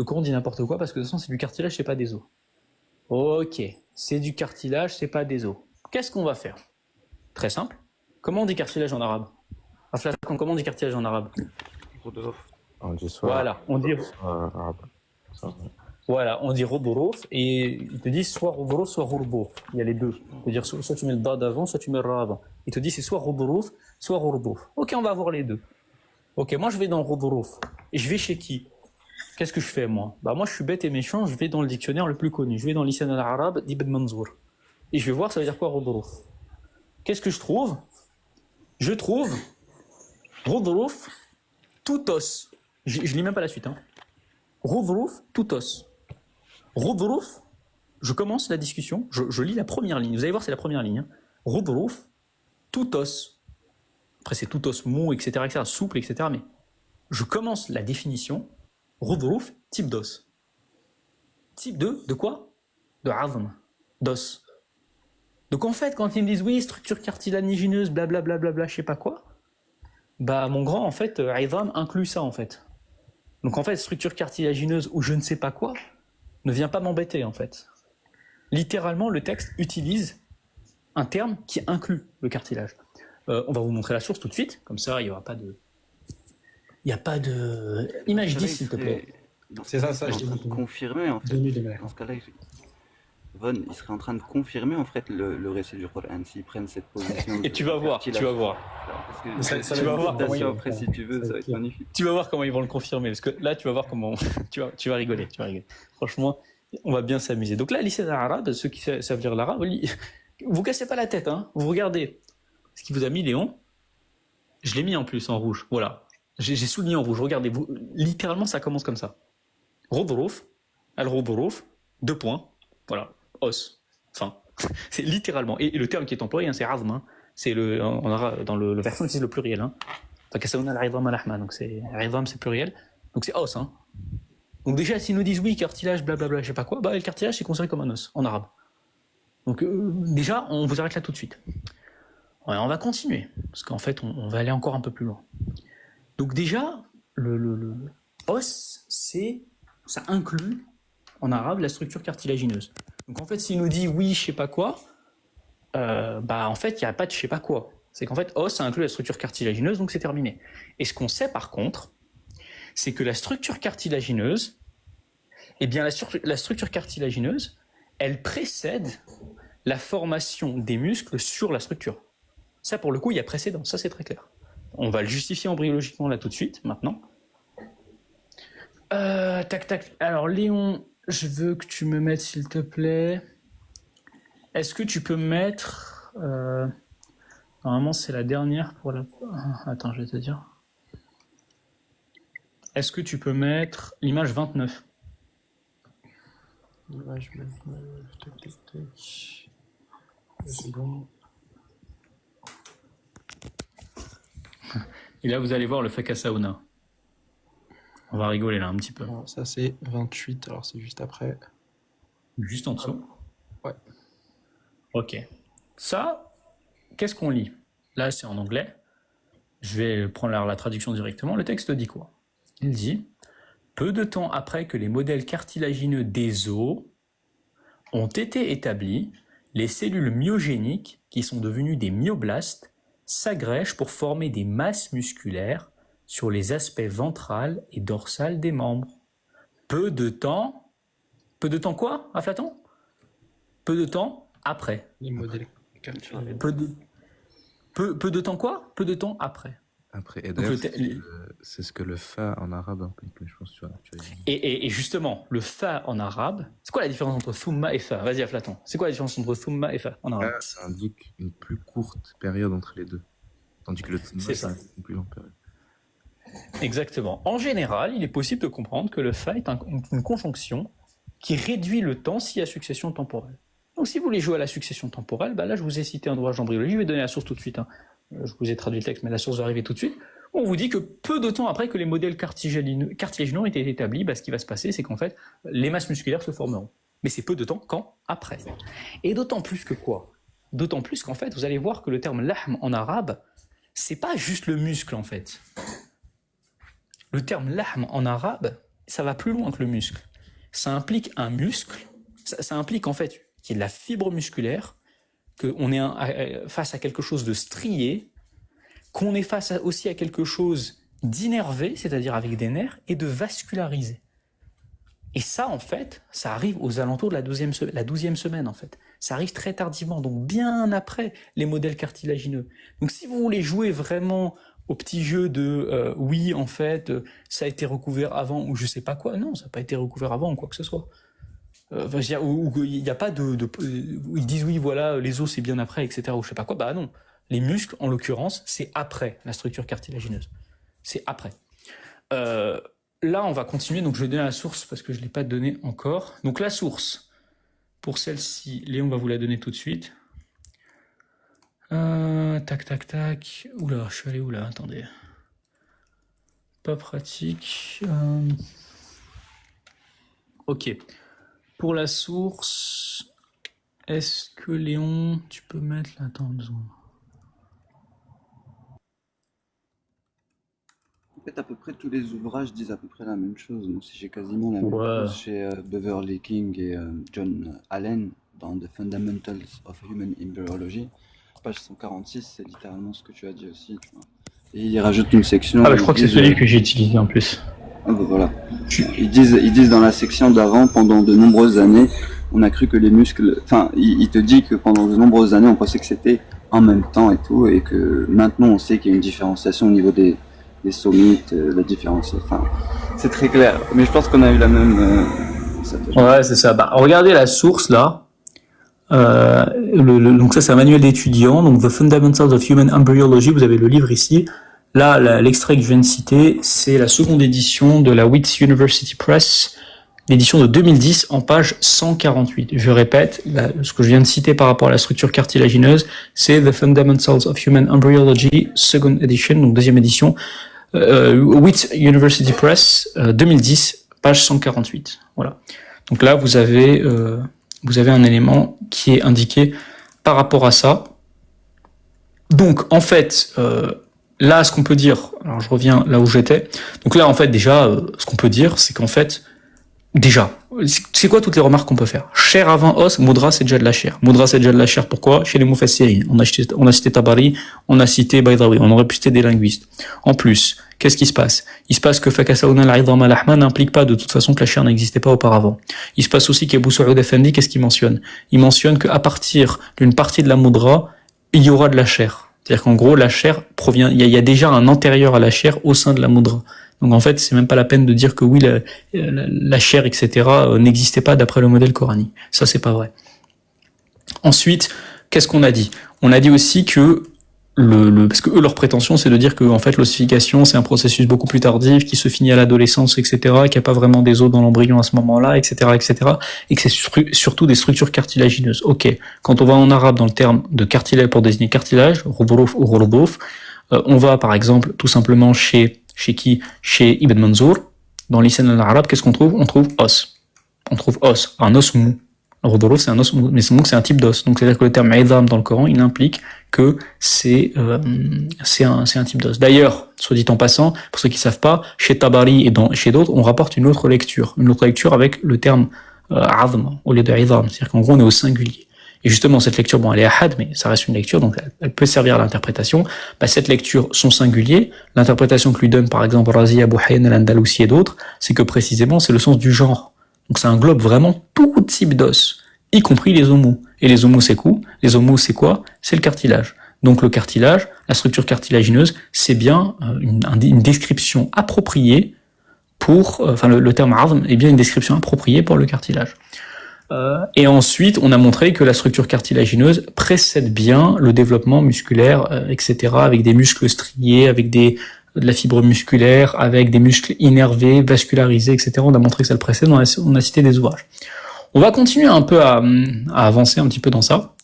Donc on dit n'importe quoi parce que de toute façon c'est du cartilage, c'est pas des os. Ok, c'est du cartilage, c'est pas des os. Qu'est-ce qu'on va faire? Très simple. Comment on dit cartilage en arabe? Aflaton, comment on dit cartilage en arabe? On dit soit Voilà, on dit arabe. voilà, on dit rodorouf et ils te disent soit rodorouf soit rourbouf. Il y a les deux. C'est-à-dire soit tu mets le dad avant, soit tu mets le ra avant. Ils te disent c'est soit rodorouf, soit rourbouf. Ok, on va avoir les deux. Ok, moi je vais dans rodorouf et je vais chez qui? Qu'est-ce que je fais moi? Bah moi je suis bête et méchant, je vais dans le dictionnaire le plus connu. Je vais dans l'Isan al-Arab d'Ibn Manzour et je vais voir ça veut dire quoi rodorouf. Qu'est-ce que je trouve? Je trouve rodorouf tout os. Je lis même pas la suite. Hein. Rodorouf tout os. Rodorouf, je commence la discussion, je lis la première ligne. Vous allez voir, c'est la première ligne. Hein. Rodorouf, tout os. Après, c'est tout os mou, etc., souple, etc. Mais je commence la définition. Rodorouf, type d'os. Type de quoi? De azm, d'os. Donc en fait, quand ils me disent oui, structure cartilagineuse, blablabla, je sais pas quoi, bah mon grand, en fait, azm inclut ça en fait. Donc en fait, structure cartilagineuse ou je ne sais pas quoi, ne vient pas m'embêter en fait. Littéralement, le texte utilise un terme qui inclut le cartilage. On va vous montrer la source tout de suite, comme ça il n'y aura pas de... Il n'y a pas de... Image 10 s'il te plaît. C'est ça, je t'ai confirmer en fait. Dans ce cas-là, Von, il serait en train de confirmer en fait le récit du Coran s'ils prennent cette position. Et tu vas voir, tu vas voir. Parce que tu vas voir après si tu veux, ça va être magnifique. Tu vas voir comment ils vont le confirmer, parce que là tu vas voir comment tu vas rigoler, Franchement, on va bien s'amuser. Donc là, lycée arabe, ceux qui savent lire l'arabe, vous cassez pas la tête, hein. Vous regardez ce qu'il vous a mis, Léon. Je l'ai mis en plus en rouge. Voilà, j'ai souligné en rouge. Regardez, vous, littéralement, ça commence comme ça. Rodorouf, al-Rodorouf, 2 points. Voilà. Os, enfin, c'est littéralement, et le terme qui est employé, hein, c'est azm, hein, c'est dans le version utilise le pluriel, hein. Fakasauna al-izam al-ahma, donc c'est izam, c'est pluriel, donc c'est os, hein. Donc déjà, s'ils nous disent oui, cartilage, blablabla, je sais pas quoi, bah le cartilage c'est considéré comme un os en arabe. Donc déjà, on vous arrête là tout de suite. Ouais, on va continuer parce qu'en fait, on va aller encore un peu plus loin. Donc déjà, le os, ça inclut en arabe la structure cartilagineuse. Donc en fait, s'il nous dit oui, je sais pas quoi, bah en fait, il n'y a pas de je sais pas quoi. C'est qu'en fait, os, ça inclut la structure cartilagineuse, donc c'est terminé. Et ce qu'on sait par contre, c'est que la structure cartilagineuse, eh bien la structure cartilagineuse, elle précède la formation des muscles sur la structure. Ça, pour le coup, il y a précédent, ça c'est très clair. On va le justifier embryologiquement là tout de suite, maintenant. Tac. Alors Léon, je veux que tu me mettes, s'il te plaît. Est-ce que tu peux mettre... Normalement, c'est la dernière pour la... Attends, je vais te dire. Est-ce que tu peux mettre l'image 29? L'image 29, tac. C'est bon. Et là, vous allez voir le Fakasauna. On va rigoler là un petit peu. Alors, ça, c'est 28, alors c'est juste après. Juste en dessous. Ouais. Ok. Ça, qu'est-ce qu'on lit? Là, c'est en anglais. Je vais prendre la traduction directement. Le texte dit quoi? Il dit « Peu de temps après que les modèles cartilagineux des os ont été établis, les cellules myogéniques, qui sont devenues des myoblastes, s'agrègent pour former des masses musculaires sur les aspects ventral et dorsal des membres. Peu de temps quoi, Aflaton? Peu de temps après. Les modèles cartilagineux. Peu de temps quoi? Peu de temps après. Après, et d'ailleurs, c'est ce que le fa en arabe implique, je pense, tu vois. Et justement, le fa en arabe, c'est quoi la différence entre thumma et fa? Vas-y, Aflaton. C'est quoi la différence entre thumma et fa en arabe? Fa, ça indique une plus courte période entre les deux. Tandis que le thumma, ça indique une plus longue période. Exactement. En général, il est possible de comprendre que le fa est une conjonction qui réduit le temps s'il y a succession temporelle. Donc si vous voulez jouer à la succession temporelle, bah là je vous ai cité un ouvrage d'embryologie, je vais donner la source tout de suite. Hein. Je vous ai traduit le texte, mais la source va arriver tout de suite. On vous dit que peu de temps après que les modèles cartilagineux ont été établis, bah, ce qui va se passer, c'est qu'en fait, les masses musculaires se formeront. Mais c'est peu de temps quand après. Et d'autant plus que quoi? D'autant plus qu'en fait, vous allez voir que le terme lahm en arabe, c'est pas juste le muscle en fait. Le terme lahm en arabe, ça va plus loin que le muscle. Ça implique un muscle, ça implique en fait qu'il y ait de la fibre musculaire, qu'on est face à quelque chose de strié, qu'on est face aussi à quelque chose d'innervé, c'est-à-dire avec des nerfs, et de vascularisé. Et ça, en fait, ça arrive aux alentours de la 12e semaine, en fait. Ça arrive très tardivement, donc bien après les modèles cartilagineux. Donc si vous voulez jouer vraiment au petit jeu de oui, en fait, ça a été recouvert avant, ou je sais pas quoi, non, ça n'a pas été recouvert avant, ou quoi que ce soit. Il n'y a pas où ils disent oui, voilà, les os c'est bien après, etc., ou je sais pas quoi, bah non. Les muscles, en l'occurrence, c'est après la structure cartilagineuse. C'est après. Là, on va continuer. Donc, je vais donner la source parce que je ne l'ai pas donnée encore. Donc, la source, pour celle-ci, Léon va vous la donner tout de suite. Tac, tac, tac. Oula, je suis allé où là? Attendez. Pas pratique. Ok. Pour la source, est-ce que Léon, tu peux mettre là? Attends, 2 secondes. En fait, à peu près tous les ouvrages disent à peu près la même chose. Moi aussi, j'ai quasiment la même chose chez Beverly King et John Allen dans The Fundamentals of Human Embryology. Page 146, c'est littéralement ce que tu as dit aussi. Tu vois. Et il rajoute une section. Je crois que c'est celui que j'ai utilisé en plus. Ah bah voilà. Ils disent dans la section d'avant, pendant de nombreuses années, on a cru que les muscles... Enfin, il te dit que pendant de nombreuses années, on pensait que c'était en même temps et tout, et que maintenant, on sait qu'il y a une différenciation au niveau des sommites, la différence. Enfin, c'est très clair. Mais je pense qu'on a eu la même... Ouais, c'est ça. Bah, regardez la source, là. Donc ça, c'est un manuel d'étudiants. Donc, The Fundamentals of Human Embryology. Vous avez le livre ici. Là, l'extrait que je viens de citer, c'est la seconde édition de la Wits University Press, l'édition de 2010 en page 148. Je répète, ce que je viens de citer par rapport à la structure cartilagineuse, c'est The Fundamentals of Human Embryology, second edition, donc deuxième édition, Wits University Press, 2010, page 148. Voilà. Donc là, vous avez un élément qui est indiqué par rapport à ça. Donc, en fait, là, ce qu'on peut dire, alors je reviens là où j'étais. Donc là, en fait, déjà, ce qu'on peut dire, c'est qu'en fait, déjà, c'est quoi toutes les remarques qu'on peut faire? Chair avant os, Moudra, c'est déjà de la chair. Moudra, c'est déjà de la chair. Pourquoi? Chez les Mufassirin. On a cité Tabari, on a cité Baydawi, on aurait pu citer des linguistes. En plus, qu'est-ce qui se passe? Il se passe que Fakasaouna al-Idham al-Ahma n'implique pas de toute façon que la chair n'existait pas auparavant. Il se passe aussi qu'Abou Saoud Effendi, qu'est-ce qu'il mentionne? Il mentionne qu'à partir d'une partie de la Moudra, il y aura de la chair. C'est-à-dire qu'en gros, la chair provient, il y a déjà un antérieur à la chair au sein de la Moudra. Donc en fait, c'est même pas la peine de dire que oui, la chair, etc., n'existait pas d'après le modèle coranique. Ça, c'est pas vrai. Ensuite, qu'est-ce qu'on a dit? On a dit aussi que parce que eux, leur prétention, c'est de dire que en fait, l'ossification, c'est un processus beaucoup plus tardif, qui se finit à l'adolescence, etc., qu'il n'y a pas vraiment des os dans l'embryon à ce moment-là, etc., et que c'est surtout des structures cartilagineuses. Ok. Quand on va en arabe dans le terme de cartilage pour désigner cartilage, rudrouf ou rudrouf, on va par exemple tout simplement chez qui? Chez Ibn Manzour. Dans l'Isan al-Arab, qu'est-ce qu'on trouve? On trouve os. On trouve os, un os mou. Le rudrouf, c'est un os mou, mais c'est un type d'os. Donc c'est-à-dire que le terme idham dans le Coran, il implique que c'est un type d'os. D'ailleurs, soit dit en passant, pour ceux qui savent pas, chez Tabari et chez d'autres, on rapporte une autre lecture avec le terme azm au lieu de idham. C'est-à-dire qu'en gros, on est au singulier. Et justement, cette lecture, bon, elle est ahad, mais ça reste une lecture, donc elle peut servir à l'interprétation. Cette lecture, son singulier, l'interprétation que lui donne, par exemple, Razi, Abu Hayyan, al-Andalusi et d'autres, c'est que précisément, c'est le sens du genre. Donc ça englobe vraiment tout type d'os, y compris les homos. Et les homos, c'est quoi? Les homos, c'est quoi? C'est le cartilage. Donc le cartilage, la structure cartilagineuse, c'est bien une description appropriée pour, le terme azm est bien une description appropriée pour le cartilage. Et ensuite, on a montré que la structure cartilagineuse précède bien le développement musculaire, etc., avec des muscles striés, avec de la fibre musculaire, avec des muscles innervés, vascularisés, etc. On a montré que ça le précède, on a cité des ouvrages. On va continuer un peu à avancer un petit peu dans ça.